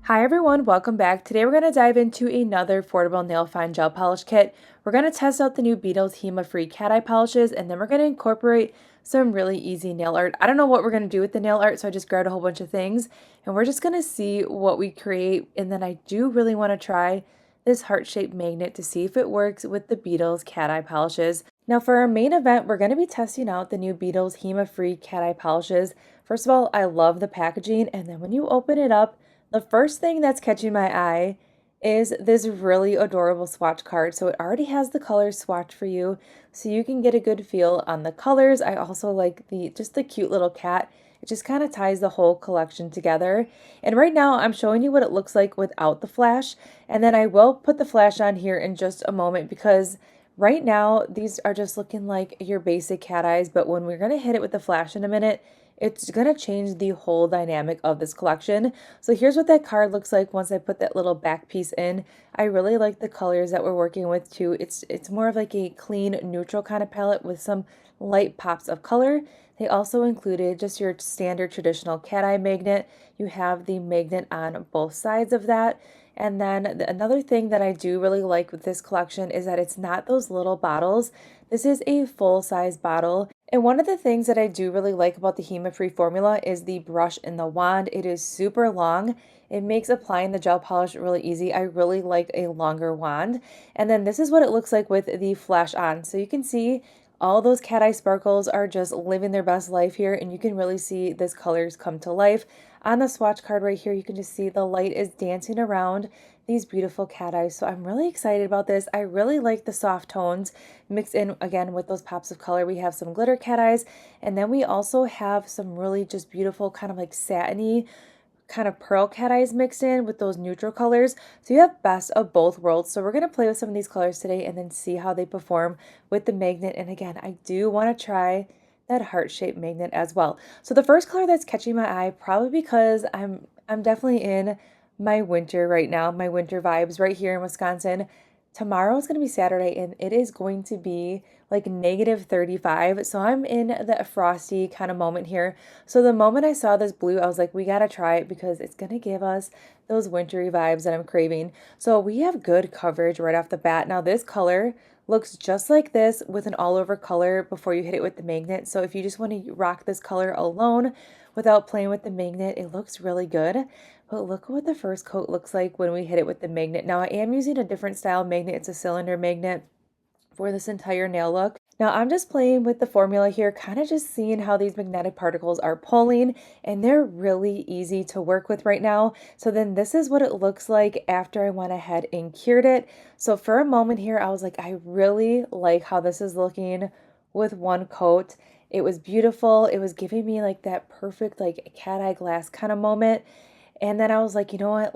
Hi everyone, welcome back. Today we're going to dive into another affordable nail fine gel polish kit. We're going to test out the new Beetles HEMA-free cat eye polishes, and then we're going to incorporate some really easy nail art. I don't know what we're going to do with the nail art, so I just grabbed a whole bunch of things, and we're just going to see what we create. And then I do really want to try this heart-shaped magnet to see if it works with the Beetles cat eye polishes. Now for our main event, we're going to be testing out the new Beetles HEMA-free cat eye polishes. First of all, I love the packaging, and then when you open it up, the first thing that's catching my eye is this really adorable swatch card. So it already has the colors swatched for you, so you can get a good feel on the colors. I also like the cute little cat. It just kind of ties the whole collection together. And right now I'm showing you what it looks like without the flash, and then I will put the flash on here in just a moment because right now these are just looking like your basic cat eyes, but when we're going to hit it with the flash in a minute, it's going to change the whole dynamic of this collection. So here's what that card looks like once I put that little back piece in. I really like the colors that we're working with too. It's more of like a clean neutral kind of palette with some light pops of color. They also included just your standard traditional cat eye magnet. You have the magnet on both sides of that. And then another thing that I do really like with this collection is that it's not those little bottles. This is a full-size bottle. And one of the things that I do really like about the HEMA-free formula is the brush and the wand. It is super long. It makes applying the gel polish really easy. I really like a longer wand. And then this is what it looks like with the flash on. So you can see all those cat eye sparkles are just living their best life here, and you can really see this colors come to life. On the swatch card right here, you can just see the light is dancing around these beautiful cat eyes. So I'm really excited about this. I really like the soft tones mixed in again with those pops of color. We have some glitter cat eyes, and then we also have some really just beautiful kind of like satiny kind of pearl cat eyes mixed in with those neutral colors. So you have best of both worlds. So we're going to play with some of these colors today and then see how they perform with the magnet. And again, I do want to try that heart-shaped magnet as well. So the first color that's catching my eye, probably because I'm definitely in my winter right now, my winter vibes right here in Wisconsin. Tomorrow is going to be Saturday and it is going to be like -35. So I'm in the frosty kind of moment here. So the moment I saw this blue, I was like, we got to try it because it's going to give us those wintry vibes that I'm craving. So we have good coverage right off the bat. Now this color looks just like this with an all over color before you hit it with the magnet. So if you just want to rock this color alone without playing with the magnet, it looks really good. But look what the first coat looks like when we hit it with the magnet. Now I am using a different style magnet. It's a cylinder magnet for this entire nail look. Now I'm just playing with the formula here, kind of just seeing how these magnetic particles are pulling, and they're really easy to work with right now. So then this is what it looks like after I went ahead and cured it. So for a moment here, I was like, I really like how this is looking with one coat. It was beautiful. It was giving me like that perfect like cat eye glass kind of moment. And then I was like, you know what?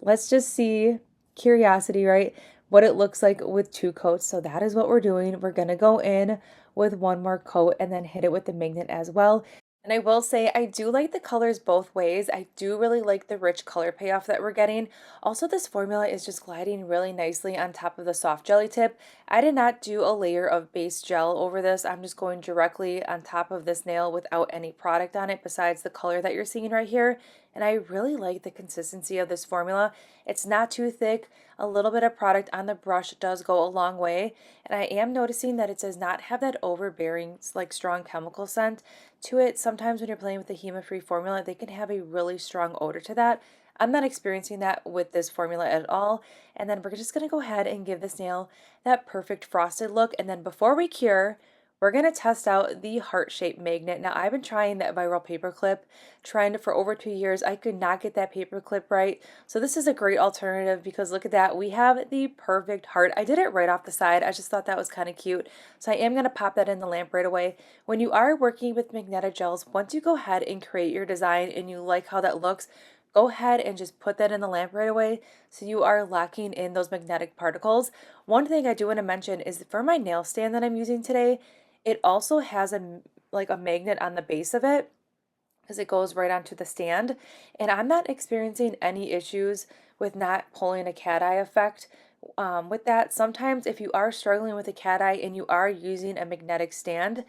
Let's just see, curiosity, right? What it looks like with two coats. So that is what we're doing. We're going to go in with one more coat and then hit it with the magnet as well. And I will say I do like the colors both ways. I do really like the rich color payoff that we're getting. Also, this formula is just gliding really nicely on top of the soft jelly tip. I did not do a layer of base gel over this. I'm just going directly on top of this nail without any product on it besides the color that you're seeing right here. And I really like the consistency of this formula. It's not too thick. A little bit of product on the brush does go a long way. And I am noticing that it does not have that overbearing, like strong chemical scent to it. Sometimes when you're playing with the HEMA-free formula, they can have a really strong odor to that. I'm not experiencing that with this formula at all. And then we're just going to go ahead and give this nail that perfect frosted look. And then before we cure, we're going to test out the heart-shaped magnet. Now, I've been trying that viral paper clip, trying it for over 2 years. I could not get that paper clip right. So this is a great alternative because look at that. We have the perfect heart. I did it right off the side. I just thought that was kind of cute. So I am going to pop that in the lamp right away. When you are working with magnetic gels, once you go ahead and create your design and you like how that looks, go ahead and just put that in the lamp right away so you are locking in those magnetic particles. One thing I do want to mention is for my nail stand that I'm using today, it also has a magnet on the base of it because it goes right onto the stand. And I'm not experiencing any issues with not pulling a cat eye effect with that. Sometimes if you are struggling with a cat eye and you are using a magnetic stand,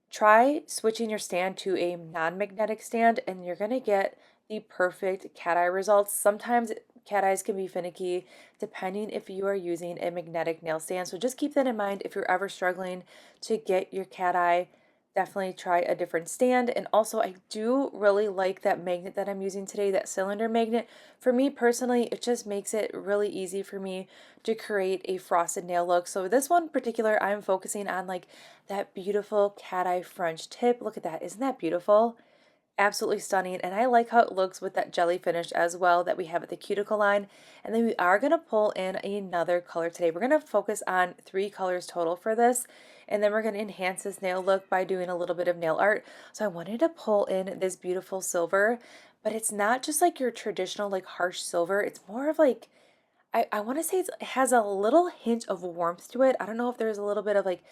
try switching your stand to a non-magnetic stand and you're going to get the perfect cat eye results. Sometimes cat eyes can be finicky depending if you are using a magnetic nail stand. So just keep that in mind if you're ever struggling to get your cat eye. Definitely try a different stand. And also, I do really like that magnet that I'm using today, that cylinder magnet. For me personally, it just makes it really easy for me to create a frosted nail look. So this one in particular, I'm focusing on like that beautiful cat eye French tip. Look at that. Isn't that beautiful? Absolutely stunning. And I like how it looks with that jelly finish as well that we have at the cuticle line. And then we are going to pull in another color today. We're going to focus on 3 colors total for this. And then we're going to enhance this nail look by doing a little bit of nail art. So I wanted to pull in this beautiful silver, but it's not just like your traditional like harsh silver. It's more of like, I want to say it has a little hint of warmth to it. I don't know if there's a little bit of like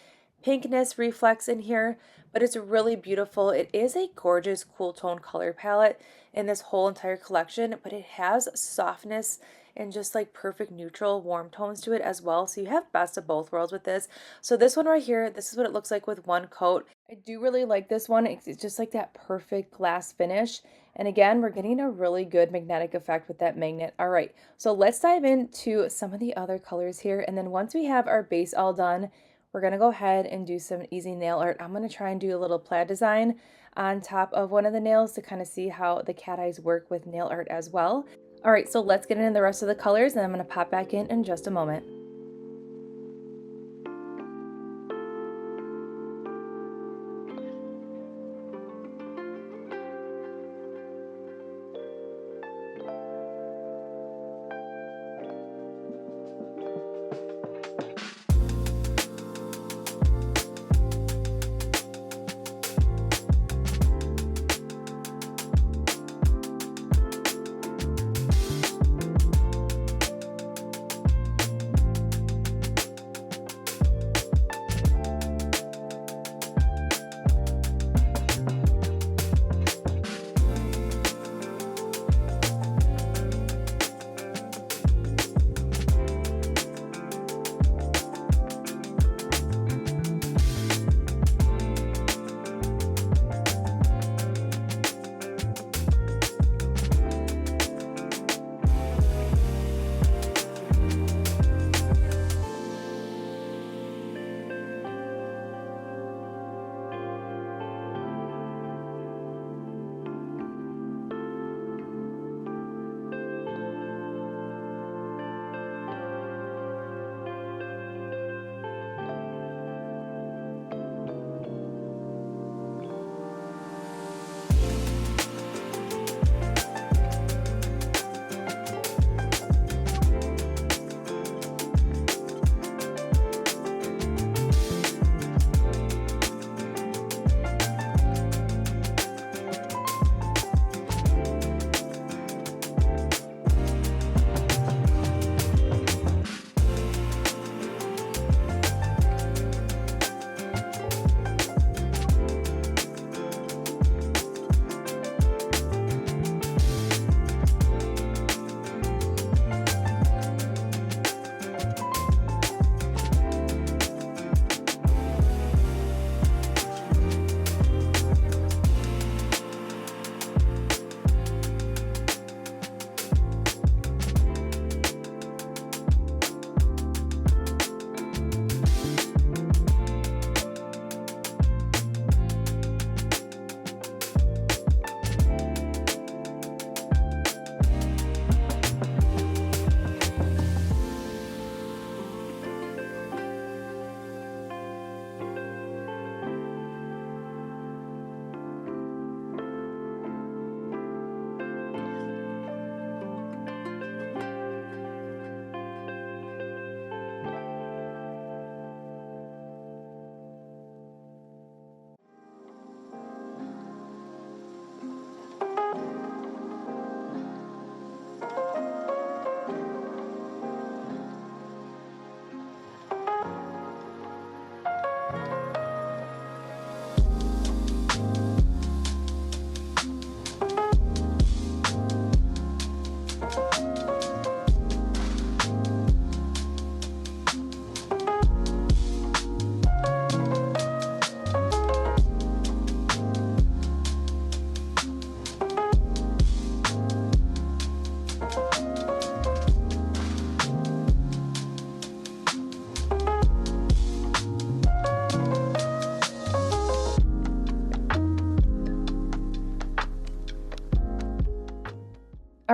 pinkness reflex in here, but it's really beautiful. It is a gorgeous cool tone color palette in this whole entire collection, but it has softness and just like perfect neutral warm tones to it as well. So you have best of both worlds with this. So this one right here, this is what it looks like with one coat. I do really like this one. It's just like that perfect glass finish. And again, we're getting a really good magnetic effect with that magnet. All right, so let's dive into some of the other colors here. And then once we have our base all done, we're going to go ahead and do some easy nail art. I'm going to try and do a little plaid design on top of one of the nails to kind of see how the cat eyes work with nail art as well. All right, so let's get into the rest of the colors and I'm going to pop back in just a moment.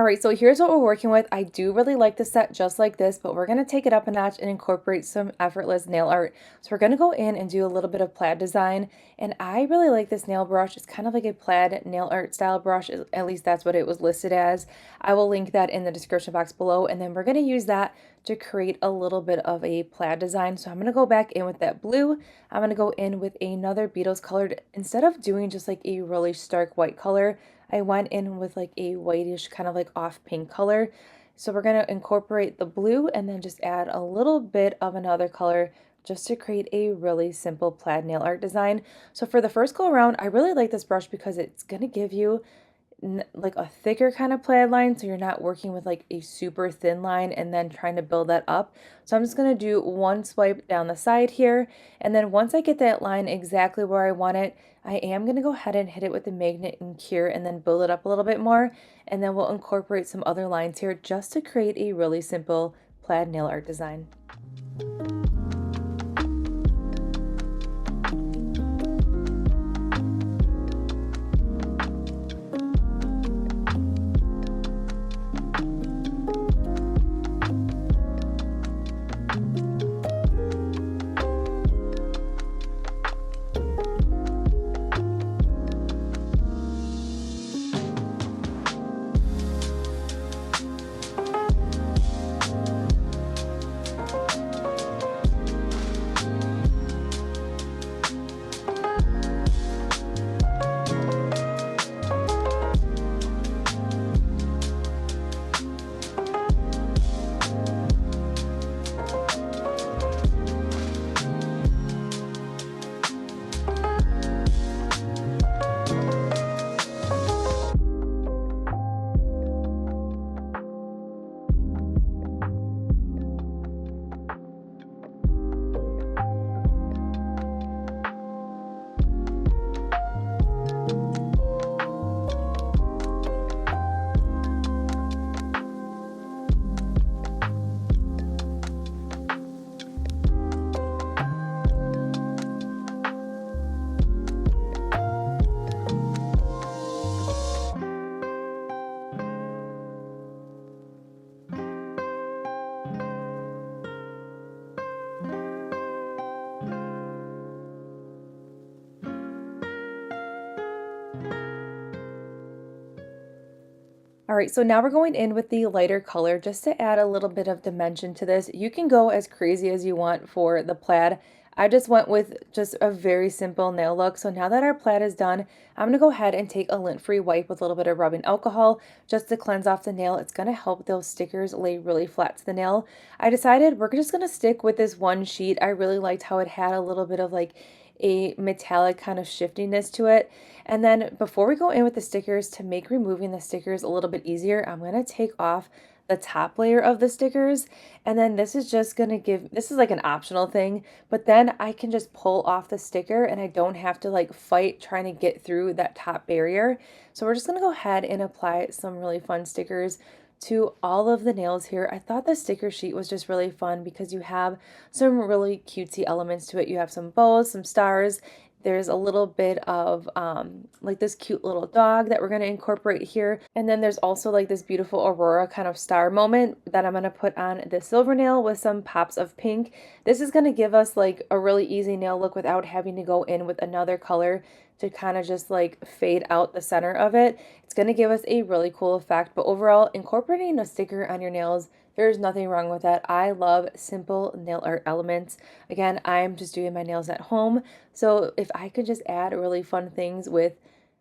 Alright, so here's what we're working with. I do really like the set just like this, but we're going to take it up a notch and incorporate some effortless nail art. So we're going to go in and do a little bit of plaid design, and I really like this nail brush. It's kind of like a plaid nail art style brush, at least that's what it was listed as. I will link that in the description box below, and then we're going to use that to create a little bit of a plaid design. So I'm going to go back in with that blue. I'm going to go in with another Beetles colored. Instead of doing just like a really stark white color, I went in with like a whitish kind of like off pink color. So we're going to incorporate the blue and then just add a little bit of another color just to create a really simple plaid nail art design. So for the first go around, I really like this brush because it's going to give you like a thicker kind of plaid line, so you're not working with like a super thin line and then trying to build that up. So I'm just going to do one swipe down the side here, and then once I get that line exactly where I want it, I am going to go ahead and hit it with the magnet and cure and then build it up a little bit more, and then we'll incorporate some other lines here just to create a really simple plaid nail art design. All right, so now we're going in with the lighter color just to add a little bit of dimension to this. You can go as crazy as you want for the plaid. I just went with just a very simple nail look. So now that our plaid is done, I'm gonna go ahead and take a lint-free wipe with a little bit of rubbing alcohol just to cleanse off the nail. It's gonna help those stickers lay really flat to the nail. I decided we're just gonna stick with this one sheet. I really liked how it had a little bit of like a metallic kind of shiftiness to it. And then before we go in with the stickers, to make removing the stickers a little bit easier, I'm going to take off the top layer of the stickers, and then this is just going to give, this is like an optional thing, but then I can just pull off the sticker and I don't have to like fight trying to get through that top barrier. So we're just going to go ahead and apply some really fun stickers to all of the nails here. I thought the sticker sheet was just really fun because you have some really cutesy elements to it. You have some bows, some stars. There's a little bit of like this cute little dog that we're going to incorporate here. And then there's also like this beautiful aurora kind of star moment that I'm going to put on the silver nail with some pops of pink. This is going to give us like a really easy nail look without having to go in with another color to kind of just like fade out the center of it. It's going to give us a really cool effect, but overall, incorporating a sticker on your nails, there's nothing wrong with that. I love simple nail art elements. Again, I'm just doing my nails at home, so if I could just add really fun things with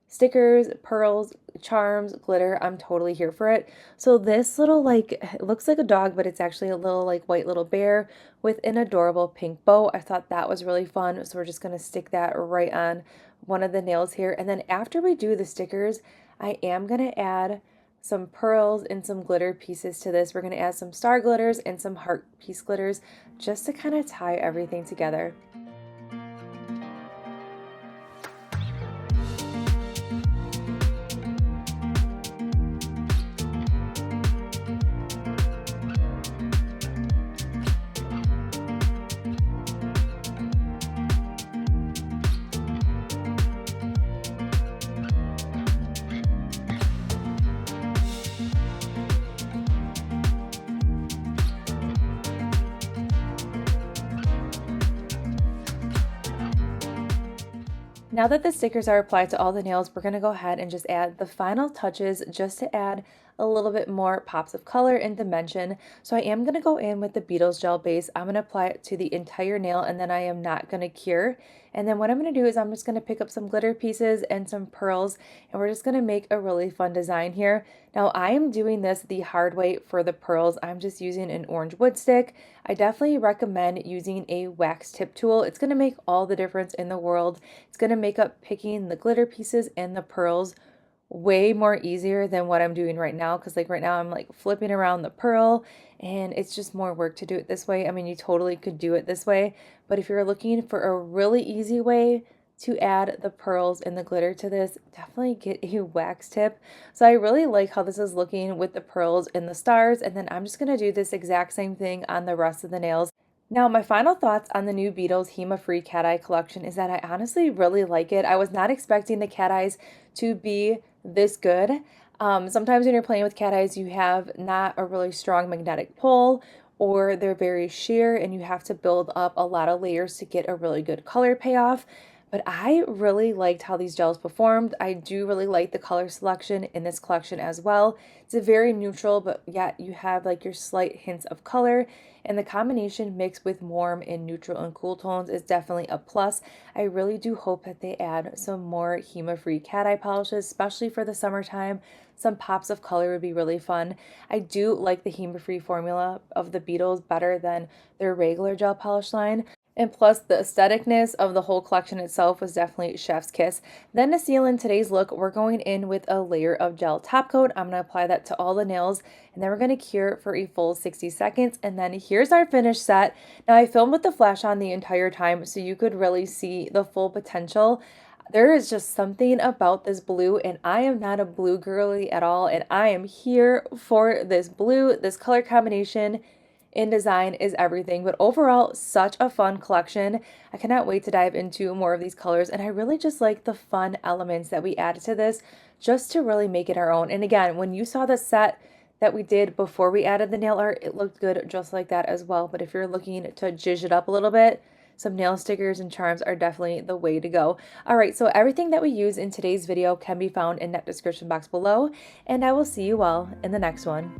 stickers, pearls, charms, glitter, I'm totally here for it. So this little like, it looks like a dog, but it's actually a little like white little bear with an adorable pink bow. I thought that was really fun, so we're just going to stick that right on one of the nails here. And then after we do the stickers, I am going to add some pearls and some glitter pieces to this. We're going to add some star glitters and some heart piece glitters just to kind of tie everything together. Now that the stickers are applied to all the nails, we're going to go ahead and just add the final touches just to add a little bit more pops of color and dimension. So I am going to go in with the Beetles gel base. I'm going to apply it to the entire nail, and then I am not going to cure. And then what I'm going to do is I'm just going to pick up some glitter pieces and some pearls, and we're just going to make a really fun design here. Now I am doing this the hard way for the pearls. I'm just using an orange wood stick. I definitely recommend using a wax tip tool. It's going to make all the difference in the world. It's going to make up picking the glitter pieces and the pearls way more easier than what I'm doing right now, because like right now I'm like flipping around the pearl and it's just more work to do it this way. I mean, you totally could do it this way, but if you're looking for a really easy way to add the pearls and the glitter to this, definitely get a wax tip. So I really like how this is looking with the pearls and the stars, and then I'm just going to do this exact same thing on the rest of the nails. Now, my final thoughts on the new Beetles HEMA-free cat eye collection is that I honestly really like it. I was not expecting the cat eyes to be this good. Sometimes when you're playing with cat eyes, you have not a really strong magnetic pull, or they're very sheer and you have to build up a lot of layers to get a really good color payoff. But I really liked how these gels performed. I do really like the color selection in this collection as well. It's a very neutral, but yet you have like your slight hints of color, and the combination mixed with warm and neutral and cool tones is definitely a plus. I really do hope that they add some more HEMA-free cat eye polishes, especially for the summertime. Some pops of color would be really fun. I do like the HEMA-free formula of the Beetles better than their regular gel polish line. And plus, the aestheticness of the whole collection itself was definitely chef's kiss. Then to seal in today's look, we're going in with a layer of gel top coat. I'm going to apply that to all the nails, and then we're going to cure for a full 60 seconds. And then here's our finished set. Now, I filmed with the flash on the entire time, so you could really see the full potential. There is just something about this blue, and I am not a blue girly at all, and I am here for this blue. This color combination in design is everything, but overall, such a fun collection. I cannot wait to dive into more of these colors, and I really just like the fun elements that we added to this just to really make it our own. And again, when you saw the set that we did before we added the nail art, it looked good just like that as well. But if you're looking to zhuzh it up a little bit, some nail stickers and charms are definitely the way to go. All right, so everything that we use in today's video can be found in that description box below, and I will see you all in the next one.